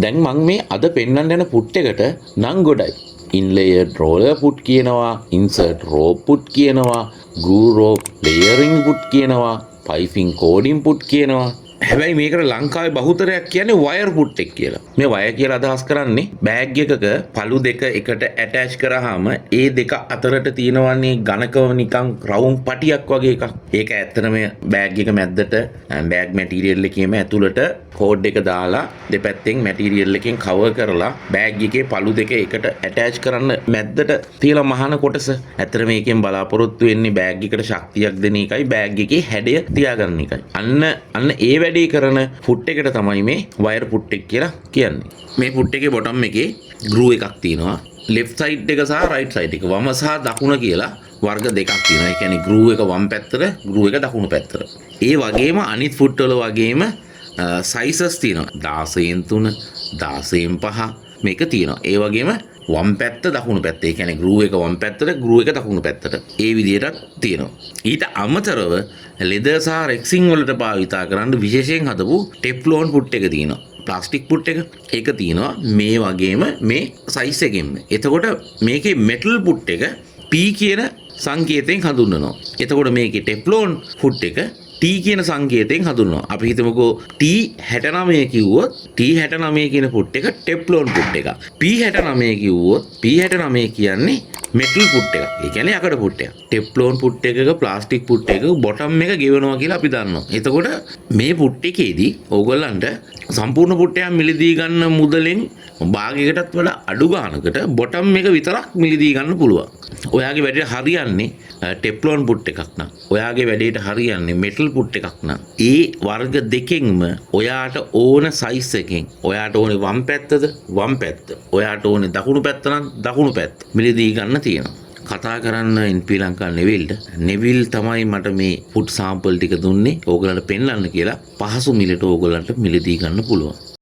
දැන් මං මේ අද පෙන්වන්න යන පුට් එකට නම් ගොඩයි. ඉන්ලේයර් රෝලර් පුට් කියනවා, ඉන්සර්ට් රෝප් පුට් කියනවා, ග්‍රූ රෝප් ලේයරින් පුට් කියනවා, පයිපින් කෝඩින් පුට් කියනවා. හැබැයි මේකට ලංකාවේ බහුතරයක් කියන්නේ වයර් පුට් එක කියලා. මේ වයර් කියලා අදහස් කරන්නේ බෑග් එකක පළු දෙක එකට ඇටච් කරාම ඒ දෙක අතරට තියෙනවන්නේ ඝනකව නිකන් රවුම් පටියක් වගේ එකක්. ඒක ඇත්තටම බෑග් එක මැද්දට බෑග් මැටීරියල් එකේම ඇතුළට කෝඩ් එක දාලා දෙපැත්තෙන් මැටීරියල් එකෙන් කවර් කරලා බෑග් එකේ පළු දෙක එකට ඇටච් කරන්න මැද්දට තියලා මහන කොටස. ඇත්තට මේකෙන් බලාපොරොත්තු වෙන්නේ බෑග් එකට ශක්තියක් දෙන එකයි, බෑග් එකේ හැඩය තියාගන්න එකයි. අන්න ඒ වැඩේ කරන පුට් එකට තමයි මේ වයර් පුට් එක කියලා කියන්නේ. මේ පුට් එකේ බොටම් එකේ ග්‍රූ එකක් තියෙනවා. ලෙෆ්ට් සයිඩ් එක සහ රයිට් සයිඩ් එක, වම සහ දකුණ කියලා වර්ග දෙකක් තියෙනවා. ඒ කියන්නේ ග්‍රූ එක වම් පැත්තට, ග්‍රූ එක දකුණු පැත්තට. ඒ වගේම අනිත් පුට් වල වගේම සයිසස් තියෙනවා. 16න් 3, 16න් 5 මේක තියෙනවා. ඒ වගේම වම් පැත්ත දකුණු පැත්ත. ඒ කියන්නේ ග්‍රූ එක වම් පැත්තට, ග්‍රූ එක දකුණු පැත්තට. ඒ විදිහට තියෙනවා. ඊට අමතරව ලෙදර් සහ රෙක්සින් වලට භාවිතා කරන්න විශේෂයෙන් හදපු ටෙෆ්ලෝන් පුට් එක තියෙනවා. ප්ලාස්ටික් පුට් එක. ඒක තියෙනවා මේ වගේම මේ සයිස් එකෙන්ම. එතකොට මේකේ මෙටල් පුට් එක P කියන සංකේතයෙන් හඳුන්වනවා. එතකොට මේකේ ටෙෆ්ලෝන් පුට් එක T කියන සංකේතයෙන් හඳුන්වනවා. අපි හිතමුකෝ T69 කිව්වොත් T69 කියන පුට් එක ටෙෆ්ලෝන් පුට් එක. P69 කිව්වොත් P69 කියන්නේ මෙටල් පුට් එක. ඒ කියන්නේ යකඩ පුට් එක. ටෙෆ්ලෝන් පුට් එකක ප්ලාස්ටික් පුට් එකක බොටම් එක ගෙවනවා කියලා අපි දන්නවා. එතකොට මේ පුට් එකේදී ඕගොල්ලන්ට සම්පූර්ණ පුට් එකක් මිලදී ගන්න මුදලෙන් භාගයකටත් වඩා අඩු ගානකට බොටම් එක විතරක් මිලදී ගන්න පුළුවන්. ඔයාගේ වැඩේ හරියන්නේ ටෙෆ්ලෝන් පුට් එකක් නම්, ඔයාගේ වැඩේට හරියන්නේ මෙටල් පුට් එකක් නම්, ඒ වර්ග දෙකෙන්ම ඔයාට ඕන සයිස් එකෙන්, ඔයාට ඕනේ වම් පැත්තද වම් පැත්ත, ඔයාට ඕනේ දකුණු පැත්ත නම් දකුණු පැත්ත මිලදී ගන්න තියෙනවා. කතා කරන්න NP ලංකා නෙවිල් තමයි මට මේ පුට් සාම්පල් ටික දුන්නේ ඕගලන්ට පෙන්වන්න කියලා. පහසු මිලට ඕගලන්ට මිලදී ගන්න පුළුවන්.